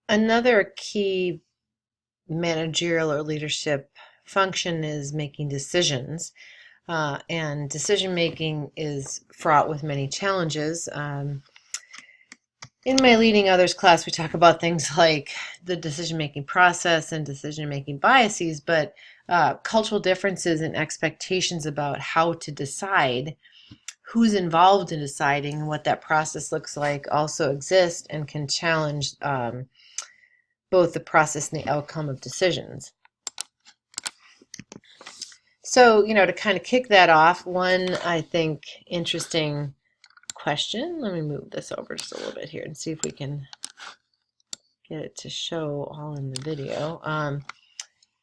Another key managerial or leadership function is making decisions. And decision making is fraught with many challenges. In my Leading Others class, we talk about things like the decision making process and decision making biases, but cultural differences and expectations about how to decide, who's involved in deciding, and what that process looks like also exist and can challenge both the process and the outcome of decisions. So, to kind of kick that off, one, I think, interesting question. Let me move this over just a little bit here and see if we can get it to show all in the video.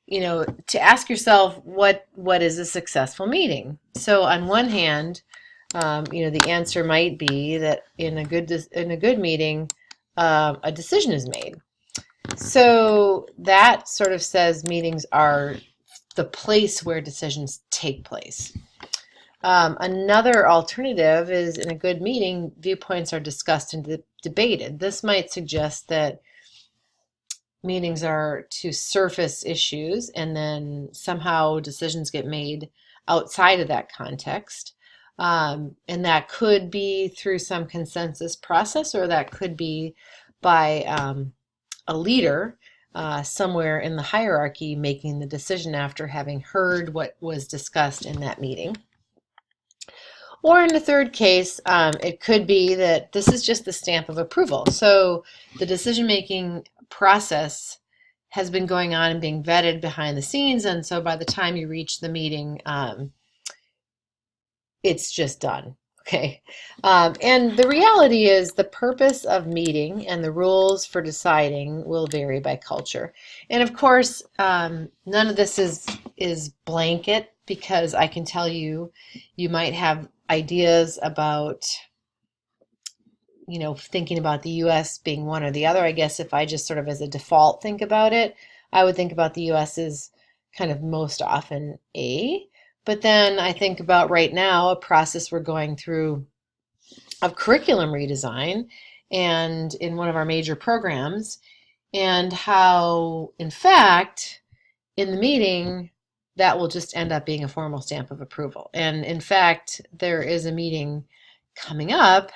To ask yourself, what is a successful meeting? So on one hand, the answer might be that in a good meeting, a decision is made. So that sort of says meetings are the place where decisions take place. Another alternative is in a good meeting, viewpoints are discussed and debated. This might suggest that meetings are to surface issues and then somehow decisions get made outside of that context. And that could be through some consensus process, or that could be by a leader somewhere in the hierarchy making the decision after having heard what was discussed in that meeting. Or in the third case, it could be that this is just the stamp of approval. So the decision-making process has been going on and being vetted behind the scenes, and so by the time you reach the meeting, it's just done. Okay. And the reality is the purpose of meeting and the rules for deciding will vary by culture. And of course, none of this is blanket, because I can tell you, you might have ideas about, thinking about the U.S. being one or the other. I guess if I just sort of as a default think about it, I would think about the U.S. as kind of most often A. But then I think about right now a process we're going through of curriculum redesign and in one of our major programs, and how, in fact, in the meeting, that will just end up being a formal stamp of approval. And in fact, there is a meeting coming up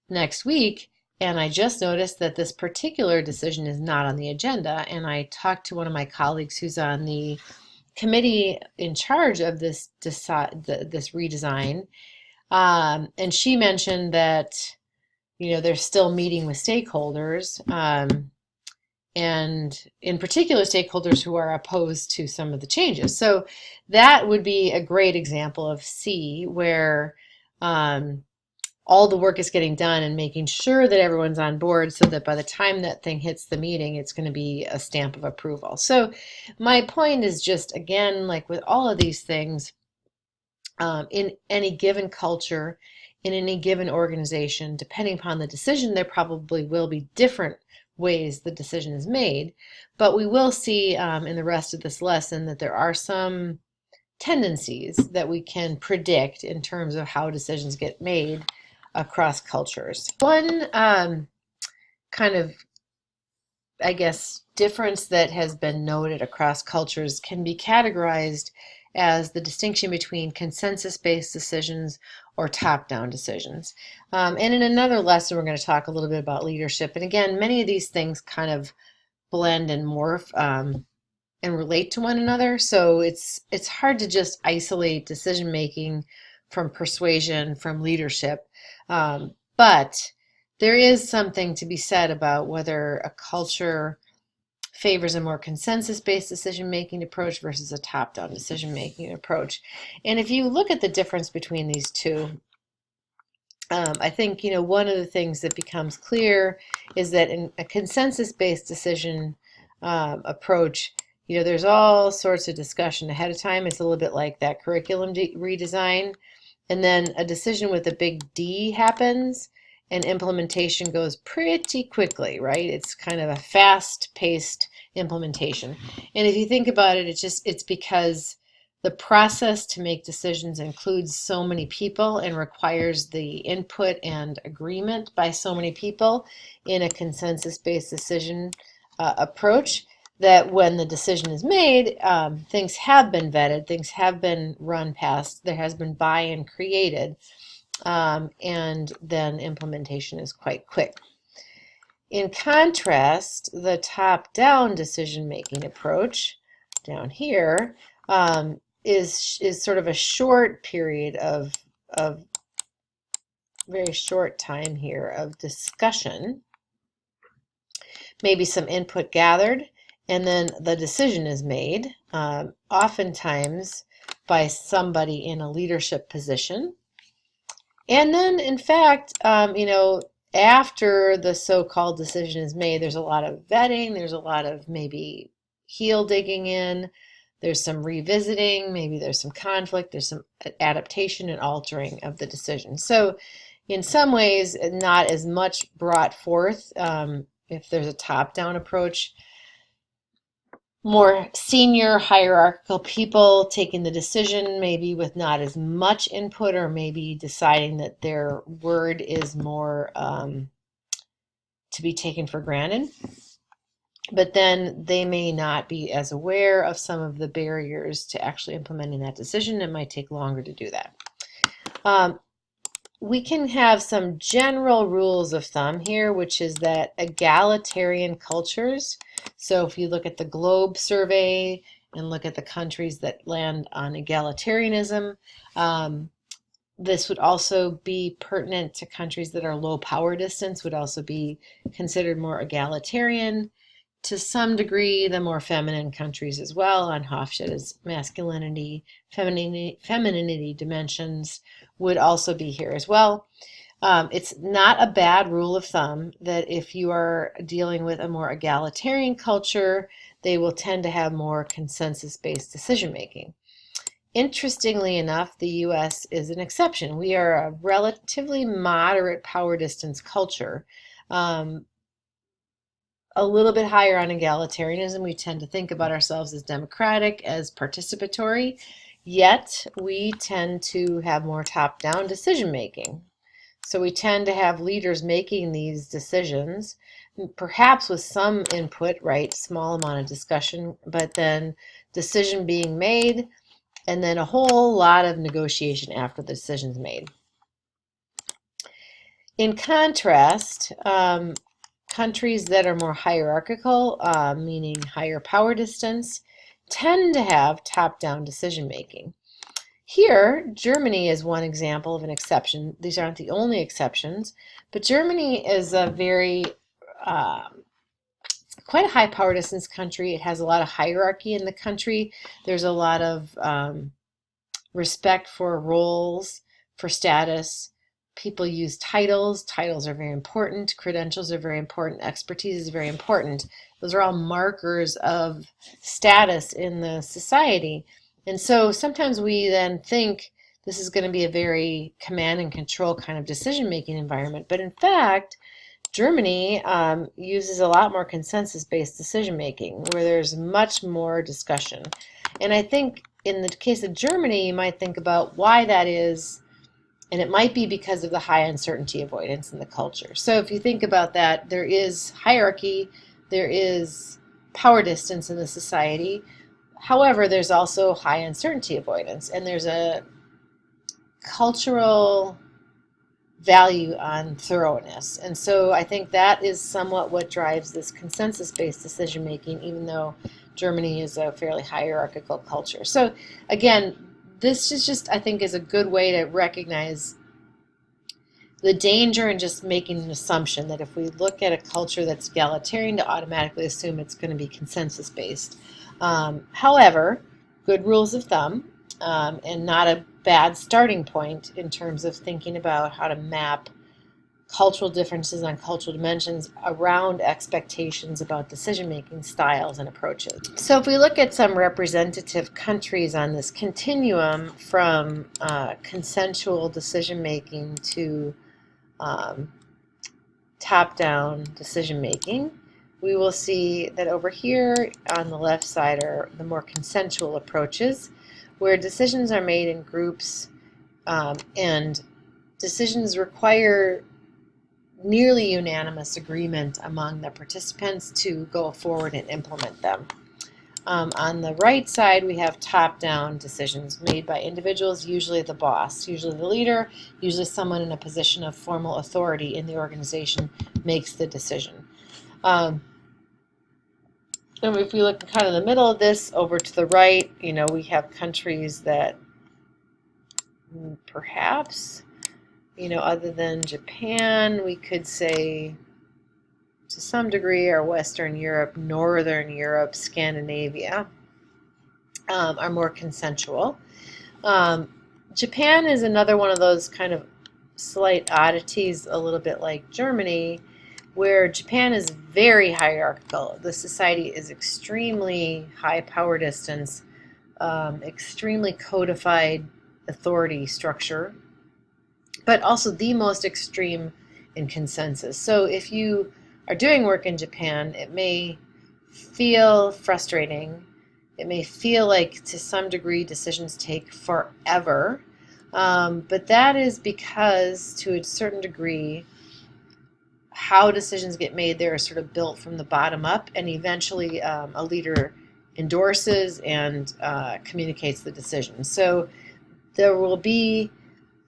next week, and I just noticed that this particular decision is not on the agenda. And I talked to one of my colleagues who's on the committee in charge of this redesign, and she mentioned that they're still meeting with stakeholders, and in particular stakeholders who are opposed to some of the changes. So that would be a great example of C, where all the work is getting done and making sure that everyone's on board, so that by the time that thing hits the meeting, it's going to be a stamp of approval. So my point is just, again, like with all of these things, in any given culture, in any given organization, depending upon the decision, there probably will be different ways the decision is made. But we will see in the rest of this lesson that there are some tendencies that we can predict in terms of how decisions get made across cultures. One kind of, I guess, difference that has been noted across cultures can be categorized as the distinction between consensus-based decisions or top-down decisions. And in another lesson, we're going to talk a little bit about leadership. And again, many of these things kind of blend and morph and relate to one another. So it's hard to just isolate decision-making from persuasion, from leadership. But there is something to be said about whether a culture favors a more consensus-based decision-making approach versus a top-down decision-making approach. And if you look at the difference between these two, I think one of the things that becomes clear is that in a consensus-based decision approach, there's all sorts of discussion ahead of time. It's a little bit like that curriculum redesign. And then a decision with a big D happens, and implementation goes pretty quickly, right? It's kind of a fast-paced implementation. And if you think about it, it's because the process to make decisions includes so many people and requires the input and agreement by so many people. In a consensus-based decision, approach, that when the decision is made, things have been vetted, things have been run past, there has been buy-in created, and then implementation is quite quick. In contrast, the top-down decision-making approach down here is sort of a short period of very short time here of discussion, maybe some input gathered, and then the decision is made, oftentimes by somebody in a leadership position. And then, in fact, after the so-called decision is made, there's a lot of vetting, there's a lot of maybe heel digging in, there's some revisiting, maybe there's some conflict, there's some adaptation and altering of the decision. So in some ways, not as much brought forth if there's a top-down approach. More senior hierarchical people taking the decision, maybe with not as much input, or maybe deciding that their word is more to be taken for granted. But then they may not be as aware of some of the barriers to actually implementing that decision. It might take longer to do that. We can have some general rules of thumb here, which is that egalitarian cultures, so if you look at the Globe survey and look at the countries that land on egalitarianism, this would also be pertinent to countries that are low power distance, would also be considered more egalitarian. To some degree, the more feminine countries as well, on Hofstede's masculinity, femininity dimensions would also be here as well. It's not a bad rule of thumb that if you are dealing with a more egalitarian culture, they will tend to have more consensus-based decision-making. Interestingly enough, the U.S. is an exception. We are a relatively moderate power distance culture. A little bit higher on egalitarianism. We tend to think about ourselves as democratic, as participatory, yet we tend to have more top-down decision-making. So we tend to have leaders making these decisions, perhaps with some input, right, small amount of discussion, but then decision being made, and then a whole lot of negotiation after the decision's made. In contrast, countries that are more hierarchical, meaning higher power distance, tend to have top-down decision-making. Here, Germany is one example of an exception. These aren't the only exceptions, but Germany is a very, quite a high power distance country. It has a lot of hierarchy in the country. There's a lot of respect for roles, for status. People use titles. Titles are very important. Credentials are very important. Expertise is very important. Those are all markers of status in the society. And so sometimes we then think this is going to be a very command and control kind of decision-making environment. But in fact, Germany uses a lot more consensus-based decision-making, where there's much more discussion. And I think in the case of Germany, you might think about why that is, and it might be because of the high uncertainty avoidance in the culture. So if you think about that, there is hierarchy, there is power distance in the society. However, there's also high uncertainty avoidance, and there's a cultural value on thoroughness. And so I think that is somewhat what drives this consensus-based decision-making, even though Germany is a fairly hierarchical culture. So again, this is just, I think, is a good way to recognize the danger in just making an assumption that if we look at a culture that's egalitarian, to automatically assume it's going to be consensus-based. However, good rules of thumb, and not a bad starting point in terms of thinking about how to map cultural differences on cultural dimensions around expectations about decision-making styles and approaches. So if we look at some representative countries on this continuum from consensual decision-making to top-down decision-making, we will see that over here on the left side are the more consensual approaches, where decisions are made in groups and decisions require nearly unanimous agreement among the participants to go forward and implement them. On the right side, we have top-down decisions made by individuals, usually the boss, usually the leader, usually someone in a position of formal authority in the organization makes the decision. And if we look kind of in the middle of this, over to the right, we have countries that perhaps, other than Japan, we could say to some degree are Western Europe, Northern Europe, Scandinavia, are more consensual. Japan is another one of those kind of slight oddities, a little bit like Germany, where Japan is very hierarchical. The society is extremely high power distance, extremely codified authority structure, but also the most extreme in consensus. So if you are doing work in Japan, it may feel frustrating. It may feel like, to some degree, decisions take forever. But that is because, to a certain degree, how decisions get made there are sort of built from the bottom up, and eventually a leader endorses and communicates the decision. So there will be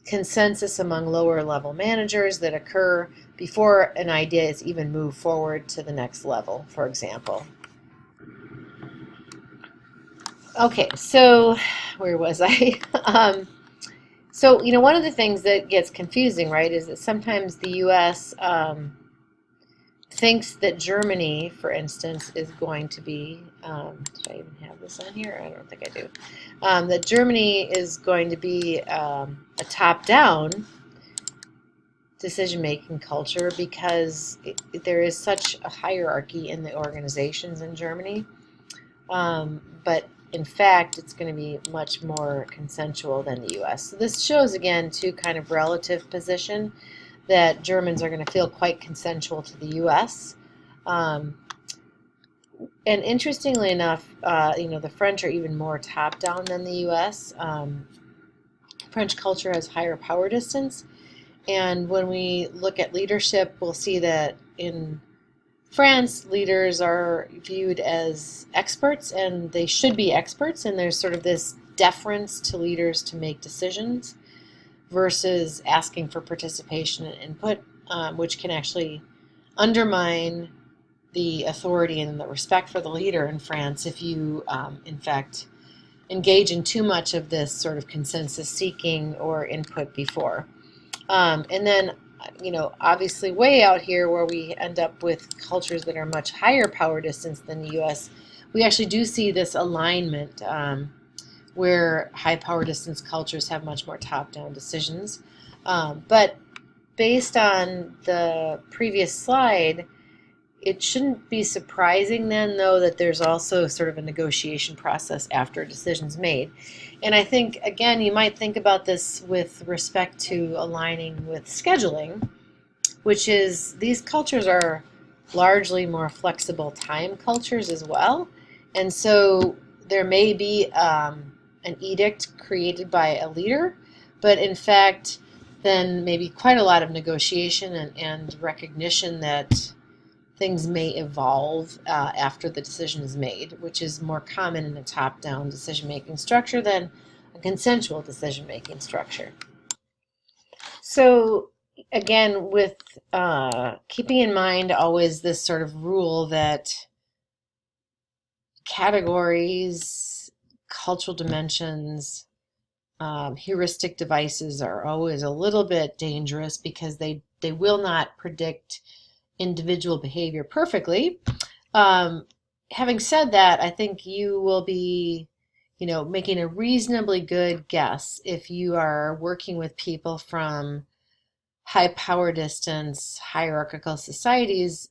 consensus among lower level managers that occur before an idea is even moved forward to the next level, for example. Okay, so where was I? So, one of the things that gets confusing, right, is that sometimes the U.S. Thinks that Germany, for instance, is going to be, did I even have this on here? I don't think I do. That Germany is going to be a top-down decision-making culture because there is such a hierarchy in the organizations in Germany. But in fact, it's going to be much more consensual than the U.S. So this shows, again, two kind of relative position, that Germans are going to feel quite consensual to the U.S. And interestingly enough, the French are even more top-down than the U.S. French culture has higher power distance. And when we look at leadership, we'll see that in France, leaders are viewed as experts, and they should be experts, and there's sort of this deference to leaders to make decisions versus asking for participation and input, which can actually undermine the authority and the respect for the leader in France if you, in fact, engage in too much of this sort of consensus seeking or input before. And then, obviously way out here where we end up with cultures that are much higher power distance than the U.S., we actually do see this alignment where high power distance cultures have much more top-down decisions. But based on the previous slide, it shouldn't be surprising then, though, that there's also sort of a negotiation process after a decision's made. And I think, again, you might think about this with respect to aligning with scheduling, which is these cultures are largely more flexible time cultures as well. And so there may be an edict created by a leader, but in fact, then maybe quite a lot of negotiation and recognition that things may evolve after the decision is made, which is more common in a top-down decision-making structure than a consensual decision-making structure. So again, with keeping in mind always this sort of rule that categories, cultural dimensions, heuristic devices are always a little bit dangerous because they will not predict individual behavior perfectly. Having said that, I think you will be, making a reasonably good guess if you are working with people from high power distance, hierarchical societies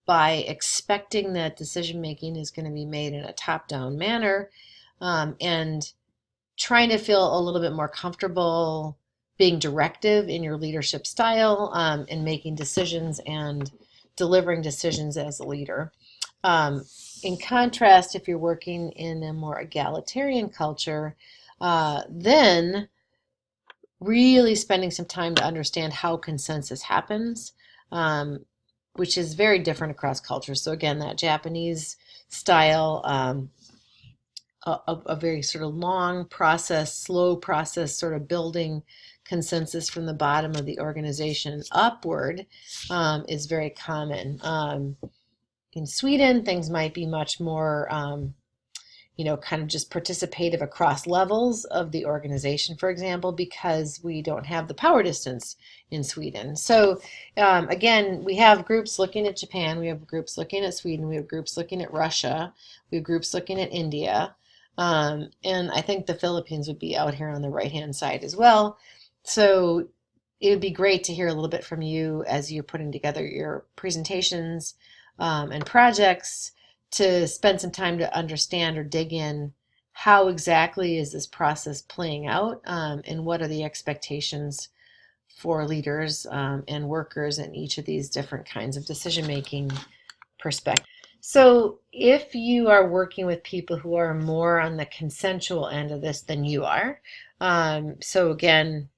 by expecting that decision making is going to be made in a top-down manner, and trying to feel a little bit more comfortable being directive in your leadership style, and making decisions and delivering decisions as a leader. In contrast, if you're working in a more egalitarian culture, then really spending some time to understand how consensus happens, which is very different across cultures. So again, that Japanese style, a very sort of long process, slow process, sort of building consensus from the bottom of the organization upward, is very common. In Sweden, things might be much more, kind of just participative across levels of the organization, for example, because we don't have the power distance in Sweden. So again, we have groups looking at Japan, we have groups looking at Sweden, we have groups looking at Russia, we have groups looking at India, and I think the Philippines would be out here on the right-hand side as well. So it would be great to hear a little bit from you as you're putting together your presentations and projects, to spend some time to understand or dig in how exactly is this process playing out, and what are the expectations for leaders and workers in each of these different kinds of decision-making perspectives. So if you are working with people who are more on the consensual end of this than you are, so again,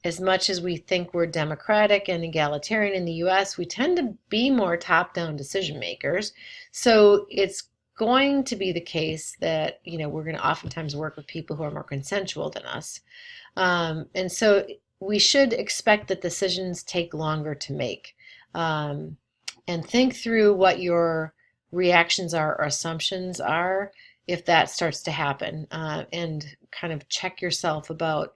as much as we think we're democratic and egalitarian in the US, we tend to be more top-down decision makers. So it's going to be the case that, we're going to oftentimes work with people who are more consensual than us. And so we should expect that decisions take longer to make. And think through what your reactions are or assumptions are if that starts to happen, and kind of check yourself about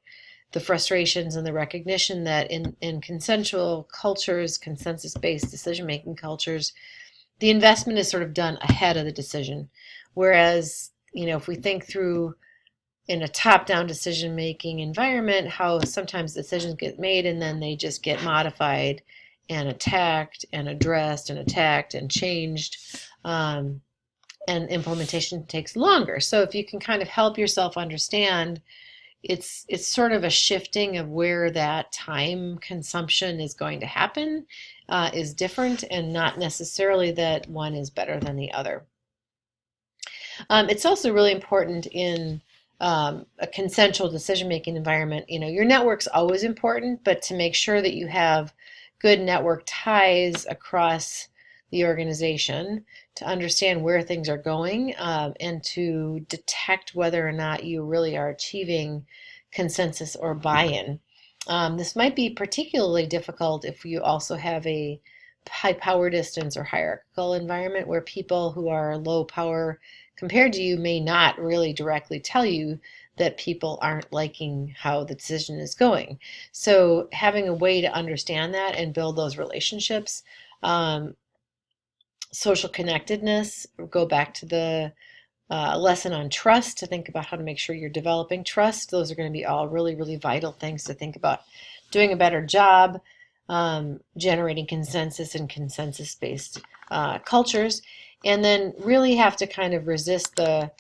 the frustrations and the recognition that in consensual cultures, consensus-based decision-making cultures, the investment is sort of done ahead of the decision. Whereas, if we think through in a top-down decision-making environment, how sometimes decisions get made and then they just get modified and attacked and addressed and attacked and changed, and implementation takes longer. So if you can kind of help yourself understand, it's sort of a shifting of where that time consumption is going to happen, is different, and not necessarily that one is better than the other. It's also really important in a consensual decision-making environment. Your network's always important, but to make sure that you have good network ties across the organization, to understand where things are going, and to detect whether or not you really are achieving consensus or buy-in. This might be particularly difficult if you also have a high power distance or hierarchical environment where people who are low power compared to you may not really directly tell you that people aren't liking how the decision is going. So having a way to understand that and build those relationships, social connectedness, go back to the lesson on trust, to think about how to make sure you're developing trust. Those are going to be all really, really vital things to think about. Doing a better job generating consensus and consensus-based cultures, and then really have to kind of resist the,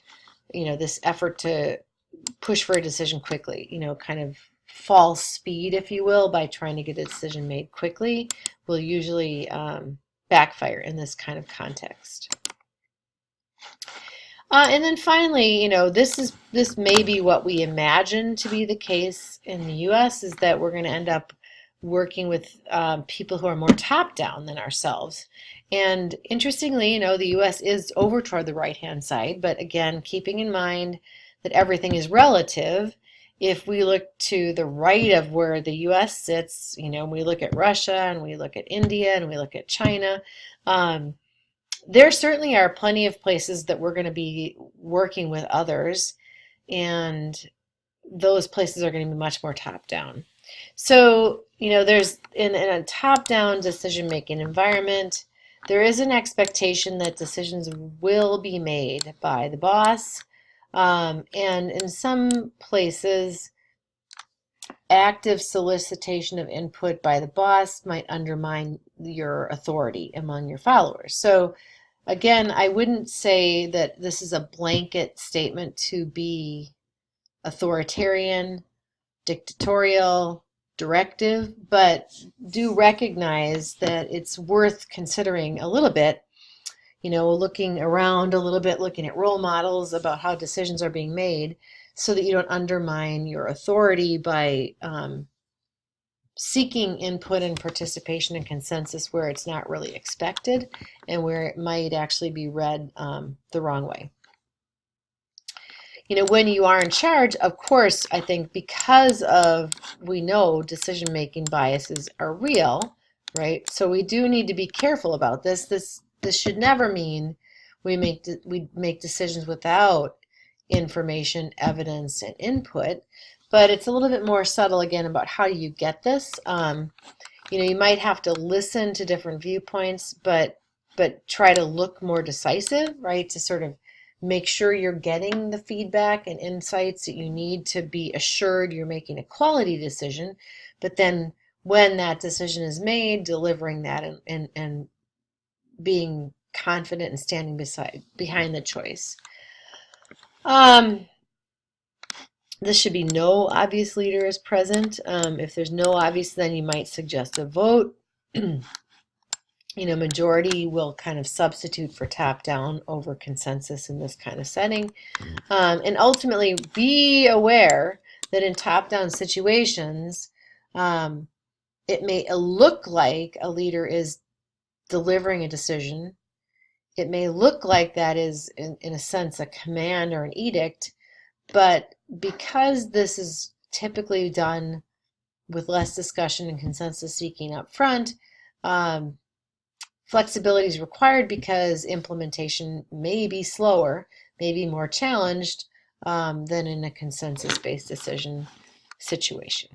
this effort to push for a decision quickly, kind of false speed, if you will, by trying to get a decision made quickly will usually backfire in this kind of context. And then finally, this may be what we imagine to be the case in the U.S. is that we're going to end up working with people who are more top-down than ourselves. And interestingly, the U.S. is over toward the right-hand side, but again, keeping in mind that everything is relative. If we look to the right of where the U.S. sits, we look at Russia and we look at India and we look at China, there certainly are plenty of places that we're going to be working with others, and those places are going to be much more top-down. So, there's in a top-down decision-making environment, there is an expectation that decisions will be made by the boss, and in some places, active solicitation of input by the boss might undermine your authority among your followers. So again, I wouldn't say that this is a blanket statement to be authoritarian, dictatorial, directive, but do recognize that it's worth considering a little bit, looking around a little bit, looking at role models about how decisions are being made, so that you don't undermine your authority by seeking input and participation and consensus where it's not really expected and where it might actually be read the wrong way. When you are in charge, of course, I think because we know decision-making biases are real, right? So we do need to be careful about this. This should never mean we make decisions without information, evidence, and input, but it's a little bit more subtle again about how you get this. You might have to listen to different viewpoints, but try to look more decisive, right? To sort of make sure you're getting the feedback and insights that you need to be assured you're making a quality decision. But then when that decision is made, delivering that and being confident and standing behind the choice. This should be no obvious leader is present. If there's no obvious, then you might suggest a vote. Majority will kind of substitute for top-down over consensus in this kind of setting. And ultimately, be aware that in top-down situations, it may look like a leader is delivering a decision. It may look like that is, in a sense, a command or an edict, but because this is typically done with less discussion and consensus seeking up front, flexibility is required because implementation may be slower, may be more challenged than in a consensus-based decision situation.